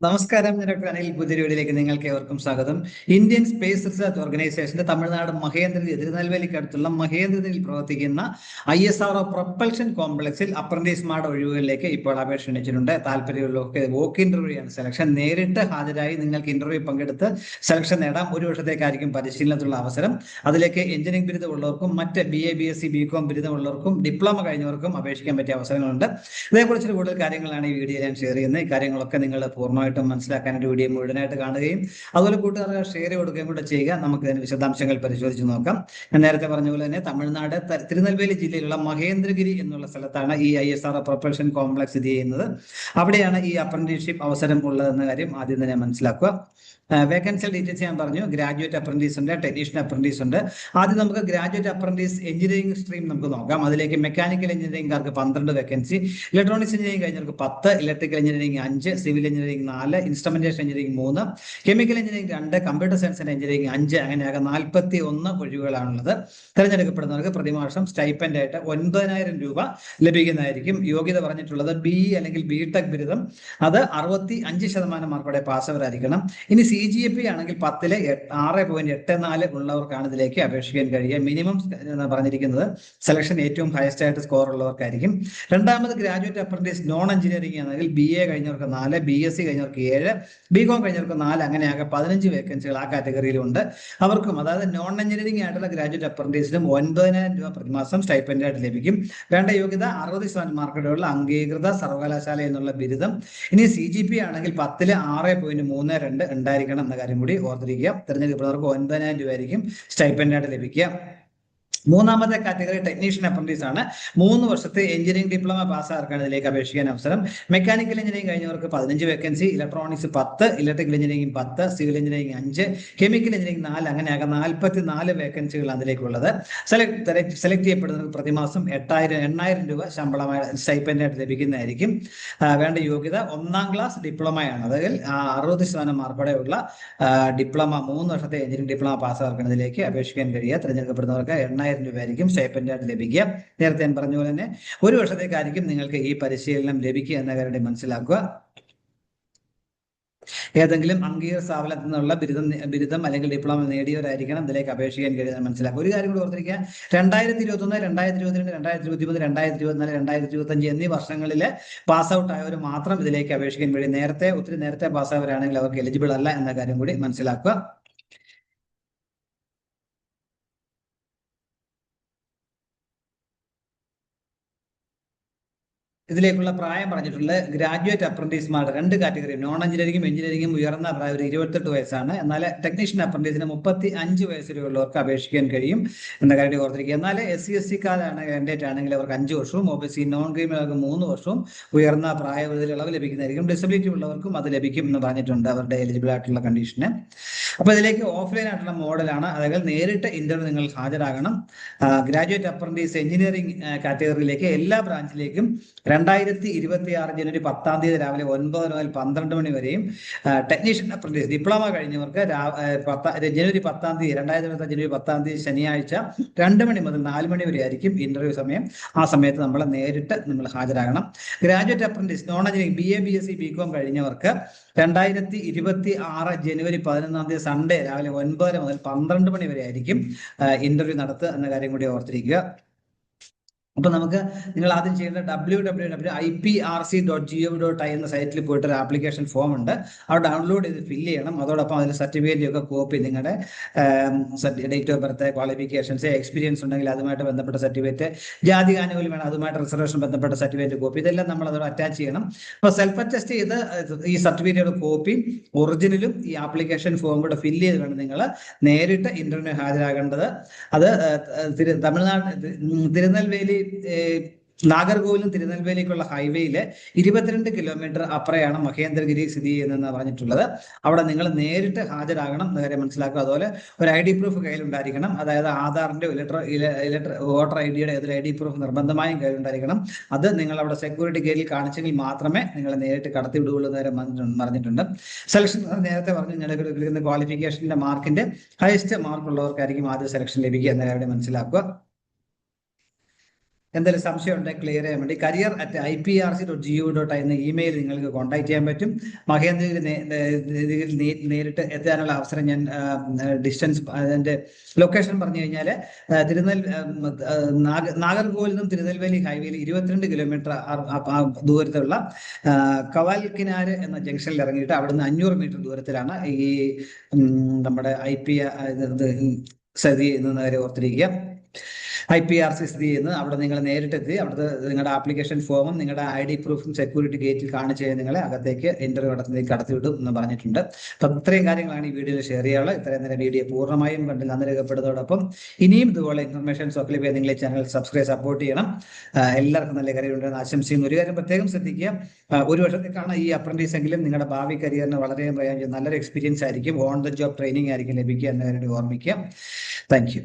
നമസ്കാരം, ഞാൻ ഡോക്ടർ അനിൽ. പുതിയ വീഡിയോയിലേക്ക് നിങ്ങൾക്ക് ഏവർക്കും സ്വാഗതം. ഇന്ത്യൻ സ്പേസ് റിസർച്ച് ഓർഗനൈസേഷന്റെ തമിഴ്നാട് മഹേന്ദ്രഗിരി തിരുനെൽവേലിക്ക് അടുത്തുള്ള മഹേന്ദ്രഗിരിയിൽ പ്രവർത്തിക്കുന്ന ISRO പ്രൊപ്പൽഷൻ കോംപ്ലക്സിൽ അപ്രന്റീസ്മാരുടെ ഒഴിവുകളിലേക്ക് ഇപ്പോൾ അപേക്ഷ ക്ഷണിച്ചിട്ടുണ്ട്. താല്പര്യമുള്ളവർക്ക് വോക്ക് ഇന്റർവ്യൂയാണ് സെലക്ഷൻ. നേരിട്ട് ഹാജരായി നിങ്ങൾക്ക് ഇന്റർവ്യൂ പങ്കെടുത്ത് സെലക്ഷൻ നേടാം. ഒരു വർഷത്തേക്കായിരിക്കും പരിശീലനത്തിലുള്ള അവസരം. അതിലേക്ക് എഞ്ചിനീയറിംഗ് ബിരുദമുള്ളവർക്കും മറ്റ് BA BSc BCom ബിരുദമുള്ളവർക്കും ഡിപ്ലോമ കഴിഞ്ഞവർക്കും അപേക്ഷിക്കാൻ പറ്റിയ അവസരങ്ങളുണ്ട്. ഇതേക്കുറിച്ച് കൂടുതൽ കാര്യങ്ങളാണ് ഈ വീഡിയോ ഞാൻ ഷെയർ ചെയ്യുന്നത്. ഈ കാര്യങ്ങളൊക്കെ നിങ്ങൾ പൂർണ്ണമായിട്ടും മനസ്സിലാക്കാനായിട്ട് വീഡിയോ മുഴുവനായിട്ട് കാണുകയും അതുപോലെ കൂട്ടുകാർക്ക് ഷെയർ കൊടുക്കുകയും കൂടെ ചെയ്യുക. നമുക്ക് അതിന് വിശദാംശങ്ങൾ പരിശോധിച്ച് നോക്കാം. ഞാൻ നേരത്തെ പറഞ്ഞ പോലെ തന്നെ തമിഴ്നാട് തിരുനെൽവേലി ജില്ലയിലുള്ള മഹേന്ദ്രഗിരി എന്നുള്ള സ്ഥലത്താണ് ഈ ISRO പ്രൊപ്പൽഷൻ കോംപ്ലക്സ് സ്ഥിതി ചെയ്യുന്നത്. അവിടെയാണ് ഈ അപ്രന്റീസ്ഷിപ്പ് അവസരം ഉള്ളതെന്ന കാര്യം ആദ്യം തന്നെ മനസ്സിലാക്കുക. വേക്കൻസി ഡീറ്റെയിൽസ് ഞാൻ പറഞ്ഞു. ഗ്രാജുവേറ്റ് അപ്രന്റീസ് ഉണ്ട്, ടെക്നീഷ്യൻ അപ്രന്റീസ് ഉണ്ട്. ആദ്യം നമുക്ക് ഗ്രാജുവേറ്റ് അപ്രന്റീസ് എഞ്ചിനീയറിംഗ് സ്ട്രീം നമുക്ക് നോക്കാം. അതിലേക്ക് മെക്കാനിക്കൽ എഞ്ചിനീയറിംഗുകാർക്ക് 12 വേക്കൻസി, ഇലക്ട്രോണിക്സ് എഞ്ചിനീയറിംഗ് കഴിഞ്ഞവർക്ക് 10, electrical engineering 5, civil engineering 4, instrumentation engineering 3, chemical engineering 2, computer science and engineering 5, അങ്ങനെയാകെ 41 ഒഴിവുകളാണുള്ളത്. തിരഞ്ഞെടുക്കപ്പെടുന്നവർക്ക് പ്രതിമാസം സ്റ്റൈപ്പൻഡ് ആയിട്ട് 9,000 രൂപ ലഭിക്കുന്നതായിരിക്കും. യോഗ്യത പറഞ്ഞിട്ടുള്ളത് BE അല്ലെങ്കിൽ BTech ബിരുദം, അത് 65% മാർക്കോടെ പാസ്സവരായിരിക്കണം. ഇനി CGPA ആണെങ്കിൽ 10-ലെ 6.84 ഉള്ളവർക്കാണ് ഇതിലേക്ക് അപേക്ഷിക്കാൻ കഴിയുക. മിനിമം പറഞ്ഞിരിക്കുന്നത് സെലക്ഷൻ ഏറ്റവും ഹയസ്റ്റ് ആയിട്ട് സ്കോർ ഉള്ളവർക്കായിരിക്കും. രണ്ടാമത് ഗ്രാജുവേറ്റ് അപ്രന്റീസ് നോൺ എഞ്ചിനീയറിംഗ് ആണെങ്കിൽ BA കഴിഞ്ഞവർക്ക് 4, BSc കഴിഞ്ഞവർക്ക് 7, BCom കഴിഞ്ഞവർക്ക് 4, അങ്ങനെയാകെ 15 വേക്കൻസികൾ ആ കാറ്റഗറിയിലുണ്ട്. അവർക്കും, അതായത് നോൺ എഞ്ചിനീയറിംഗ് ആയിട്ടുള്ള ഗ്രാജുവേറ്റ് അപ്രന്റീസിനും 9,000 രൂപ പ്രതിമാസം സ്റ്റൈപ്പൻഡ് ആയിട്ട് ലഭിക്കും. വേണ്ട യോഗ്യത 60% മാർക്കോടെയുള്ള അംഗീകൃത സർവകലാശാല എന്നുള്ള ബിരുദം. ഇനി CGPA ആണെങ്കിൽ 10-ലെ 6.32 ഉണ്ടായിരിക്കണം എന്ന കാര്യം കൂടി ഓർത്തിരിക്കുക. തിരഞ്ഞെടുക്കപ്പെടുന്നവർക്ക് 9,000 രൂപ ആയിരിക്കും സ്റ്റൈപ്പൻഡ് ആയിട്ട് ലഭിക്കുക. മൂന്നാമത്തെ കാറ്റഗറി ടെക്നീഷ്യൻ അപ്രന്റീസ് ആണ്. 3 വർഷത്തെ എഞ്ചിനീയറിംഗ് ഡിപ്ലോമ പാസ്സാർക്കാണ് ഇതിലേക്ക് അപേക്ഷിക്കാൻ അവസരം. മെക്കാനിക്കൽ എഞ്ചിനീയറിംഗ് കഴിഞ്ഞവർക്ക് 15 vacancy, electronics 10, electrical engineering 10, civil engineering 5, chemical engineering 4, അങ്ങനെയാകെ 44 വേക്കൻസികളാണ് അതിലേക്കുള്ളത്. സെലക്ട് ചെയ്യപ്പെടുന്നവർക്ക് പ്രതിമാസം 8,000 രൂപ ശമ്പളമായ സ്റ്റൈപ്പൻഡ് ആയിട്ട് ലഭിക്കുന്നതായിരിക്കും. വേണ്ട യോഗ്യത 1ാം ക്ലാസ് ഡിപ്ലോമയാണ്. അതായത് 60% മാർക്കോടെ ഉള്ള ഡിപ്ലോമ, 3 വർഷത്തെ എഞ്ചിനീയറിംഗ് ഡിപ്ലോമ പാസ്സാർക്കാണ് ഇതിലേക്ക് അപേക്ഷിക്കാൻ കഴിയുക. തിരഞ്ഞെടുക്കപ്പെടുന്നവർക്ക് 8,000 രൂപ ആയിരിക്കും സ്റ്റൈപ്പൻഡ് ആയിട്ട് ലഭിക്കുക. നേരത്തെ ഞാൻ പറഞ്ഞ പോലെ തന്നെ ഒരു വർഷത്തേക്കായിരിക്കും നിങ്ങൾക്ക് ഈ പരിശീലനം ലഭിക്കുക എന്ന കാര്യം മനസ്സിലാക്കുക. ഏതെങ്കിലും അംഗീകൃത സ്ഥാപനത്തിൽ നിന്നുള്ള ബിരുദം അല്ലെങ്കിൽ ഡിപ്ലോമ നേടിയവരായിരിക്കണം ഇതിലേക്ക് അപേക്ഷിക്കാൻ കഴിയുന്നത് മനസ്സിലാക്കുക. ഒരു കാര്യം കൂടി ഓർത്തിരിക്കുക, 2021, 2022, 2023, 2024, 2025 എന്നീ വർഷങ്ങളിലെ പാസ് ഔട്ട് ആയവർ മാത്രം ഇതിലേക്ക് അപേക്ഷിക്കാൻ കഴിയും. ഒത്തിരി നേരത്തെ പാസ്സായവരാണെങ്കിൽ അവർക്ക് എലിജിബിൾ അല്ല എന്ന കാര്യം കൂടി മനസ്സിലാക്കുക. ഇതിലേക്കുള്ള പ്രായം പറഞ്ഞിട്ടുള്ളത് ഗ്രാജുവേറ്റ് അപ്രന്റീസ്മാരുടെ 2 കാറ്റഗറി, നോൺ എഞ്ചിനീയറിംഗും ഉയർന്ന പ്രായം ഒരു 28 വയസ്സാണ്. എന്നാൽ ടെക്നീഷ്യൻ അപ്രന്റീസിന് 35 വയസ്സ് വരെയുള്ളവർക്ക് അപേക്ഷിക്കാൻ കഴിയും എന്ന കാര്യം ഓർത്തിരിക്കുക. എന്നാൽ SC ST കാരാണ് കാൻഡിഡേറ്റ് ആണെങ്കിൽ അവർക്ക് 5 വർഷവും, OBC നോൺ ക്രീമികൾക്ക് 3 വർഷവും ഉയർന്ന പ്രായപരിധി ഇളവ് ലഭിക്കുന്നതായിരിക്കും. ഡിസബിലിറ്റി ഉള്ളവർക്കും അത് ലഭിക്കും എന്ന് പറഞ്ഞിട്ടുണ്ട് അവരുടെ എലിജിബിൾ ആയിട്ടുള്ള കണ്ടീഷന്. അപ്പൊ ഇതിലേക്ക് ഓഫ്ലൈൻ ആയിട്ടുള്ള മോഡലാണ്, അതായത് നേരിട്ട് ഇന്റർവ്യൂ നിങ്ങൾ ഹാജരാകണം. ഗ്രാജുവേറ്റ് അപ്രന്റീസ് എഞ്ചിനീയറിംഗ് കാറ്റഗറിയിലേക്ക് എല്ലാ ബ്രാഞ്ചിലേക്കും 2026 ജനുവരി 10-ാം തീയതി രാവിലെ 9 മുതൽ 12 മണി വരെയും, ടെക്നീഷ്യൻ അപ്രന്റീസ് ഡിപ്ലോമ കഴിഞ്ഞവർക്ക് ജനുവരി 10-ാം തീയതി 2025 ജനുവരി 10-ാം തീയതി ശനിയാഴ്ച 2 മണി മുതൽ 4 മണി വരെ ആയിരിക്കും ഇന്റർവ്യൂ സമയം. ആ സമയത്ത് നമ്മൾ നേരിട്ട് ഹാജരാകണം. Graduate apprentice non engineering BA BSc BCom കഴിഞ്ഞവർക്ക് 2026 ജനുവരി 11-ാം തീയതി സൺഡേ രാവിലെ 9 മുതൽ 12 മണി വരെ ആയിരിക്കും ഇന്റർവ്യൂ നടത്തുക എന്ന കാര്യം കൂടി ഓർത്തിരിക്കുക. അപ്പൊ നിങ്ങൾ ആദ്യം ചെയ്യേണ്ട www.iprc.gov.in എന്ന സൈറ്റിൽ പോയിട്ട് ഒരു ആപ്ലിക്കേഷൻ ഫോം ഉണ്ട്. അത് ഡൗൺലോഡ് ചെയ്ത് ഫില്ല് ചെയ്യണം. അതോടൊപ്പം അതിൽ സർട്ടിഫിക്കറ്റ് ഒക്കെ കോപ്പി, നിങ്ങളുടെ date of birth, qualifications, experience ഉണ്ടെങ്കിൽ അതുമായിട്ട് ബന്ധപ്പെട്ട സർട്ടിഫിക്കറ്റ്, ജാതി ആനുകൂല്യം വേണം അതുമായിട്ട് റിസർവേഷൻ ബന്ധപ്പെട്ട സർട്ടിഫിക്കറ്റ് കോപ്പി, ഇതെല്ലാം നമ്മൾ അതോട് അറ്റാച്ച് ചെയ്യണം. അപ്പൊ സെൽഫ് അറ്റസ്റ്റ് ചെയ്ത് ഈ സർട്ടിഫിക്കറ്റ് കോപ്പി ഒറിജിനലും ഈ ആപ്ലിക്കേഷൻ ഫോം കൂടെ ഫില്ല് ചെയ്ത് വേണം നിങ്ങൾ നേരിട്ട് ഇന്റർവ്യൂവിന് ഹാജരാകേണ്ടത്. അത് തിരുനെൽവേലി നാഗർകോവിലും തിരുനെൽവേലിക്കുള്ള ഹൈവേയിലെ 22 കിലോമീറ്റർ അപ്പുറയാണ് മഹേന്ദ്രഗിരി സ്ഥിതി ചെയ്യുന്നതെന്ന് പറഞ്ഞിട്ടുള്ളത്. അവിടെ നിങ്ങൾ നേരിട്ട് ഹാജരാകണം എന്ന കാര്യം മനസ്സിലാക്കുക. അതുപോലെ ഒരു ID പ്രൂഫ് കയ്യിലുണ്ടായിരിക്കണം. അതായത് ആധാറിന്റെ വോട്ടർ IDയുടെ ഏതൊരു ID പ്രൂഫ് നിർബന്ധമായും കയ്യിലുണ്ടായിരിക്കണം. അത് നിങ്ങൾ അവിടെ സെക്യൂരിറ്റി ഗേറ്റിൽ കാണിച്ചെങ്കിൽ മാത്രമേ നിങ്ങൾ നേരിട്ട് കടത്തി വിടുകയുള്ളൂ എന്ന് പറഞ്ഞിട്ടുണ്ട്. സെലക്ഷൻ നേരത്തെ പറഞ്ഞു, ഞങ്ങളുടെ ക്വാളിഫിക്കേഷന്റെ മാർക്കിന്റെ ഹയസ്റ്റ് മാർക്ക് ഉള്ളവർക്കായിരിക്കും ആദ്യ സെലക്ഷൻ ലഭിക്കുക എന്ന കാര്യം മനസ്സിലാക്കുക. എന്തെങ്കിലും സംശയം ഉണ്ടെങ്കിൽ ക്ലിയർ ചെയ്യാൻ വേണ്ടി career@iprc.gov.in എന്ന ഇമെയിൽ നിങ്ങൾക്ക് കോൺടാക്ട് ചെയ്യാൻ പറ്റും. മഹേന്ദ്രഗിരി നേരിട്ട് എത്താനുള്ള അവസരം ഞാൻ ഡിസ്റ്റൻസ് അതിന്റെ ലൊക്കേഷൻ പറഞ്ഞു കഴിഞ്ഞാൽ നാഗർകോവിൽ നിന്നും തിരുനെൽവേലി ഹൈവേയിൽ 22 കിലോമീറ്റർ ദൂരത്തുള്ള കവാൽക്കിനാര് എന്ന ജംഗ്ഷനിൽ ഇറങ്ങിയിട്ട് അവിടുന്ന് 500 മീറ്റർ ദൂരത്തിലാണ് ഈ നമ്മുടെ സ്ഥിതി ചെയ്യുന്ന കാര്യം ഓർത്തിരിക്കുക. IPRC സ്ഥിതി ചെയ്യുന്നത് അവിടെ നിങ്ങൾ നേരിട്ടെത്തി അവിടുത്തെ നിങ്ങളുടെ ആപ്ലിക്കേഷൻ ഫോമും നിങ്ങളുടെ ID പ്രൂഫും സെക്യൂരിറ്റി ഗേറ്റിൽ കാണിച്ച് നിങ്ങളെ അകത്തേക്ക് ഇന്റർവ്യൂ നടത്തുന്നതിലേക്ക് കടത്തിവിടും എന്ന് പറഞ്ഞിട്ടുണ്ട്. അപ്പം ഇത്രയും കാര്യങ്ങളാണ് ഈ വീഡിയോയിൽ ഷെയർ ചെയ്യാനുള്ളത്. ഇത്രയും നേരം വീഡിയോ പൂർണ്ണമായും കണ്ട് നന്ദി രേഖപ്പെടുന്നതോടൊപ്പം ഇനിയും ഇതുപോലെ ഇൻഫർമേഷൻസ് ഒക്കെ ലഭിക്കാൻ നിങ്ങൾ ഈ ചാനൽ സപ്പോർട്ട് ചെയ്യണം. എല്ലാവർക്കും നല്ല കാര്യം ഉണ്ടെന്ന് ആശംസിക്കുന്നു. ഒരു കാര്യം പ്രത്യേകം ശ്രദ്ധിക്കുക, ഒരു വർഷത്തേക്കാണ് ഈ അപ്രന്റീസ് എങ്കിലും നിങ്ങളുടെ ഭാവി കരിയറിന് വളരെ നല്ലൊരു എക്സ്പീരിയൻസ് ആയിരിക്കും. ഓൺ ദ ജോബ് ട്രെയിനിങ് ആയിരിക്കും ലഭിക്കുക എന്ന കാര്യം ഓർമ്മിക്കുക. Thank you.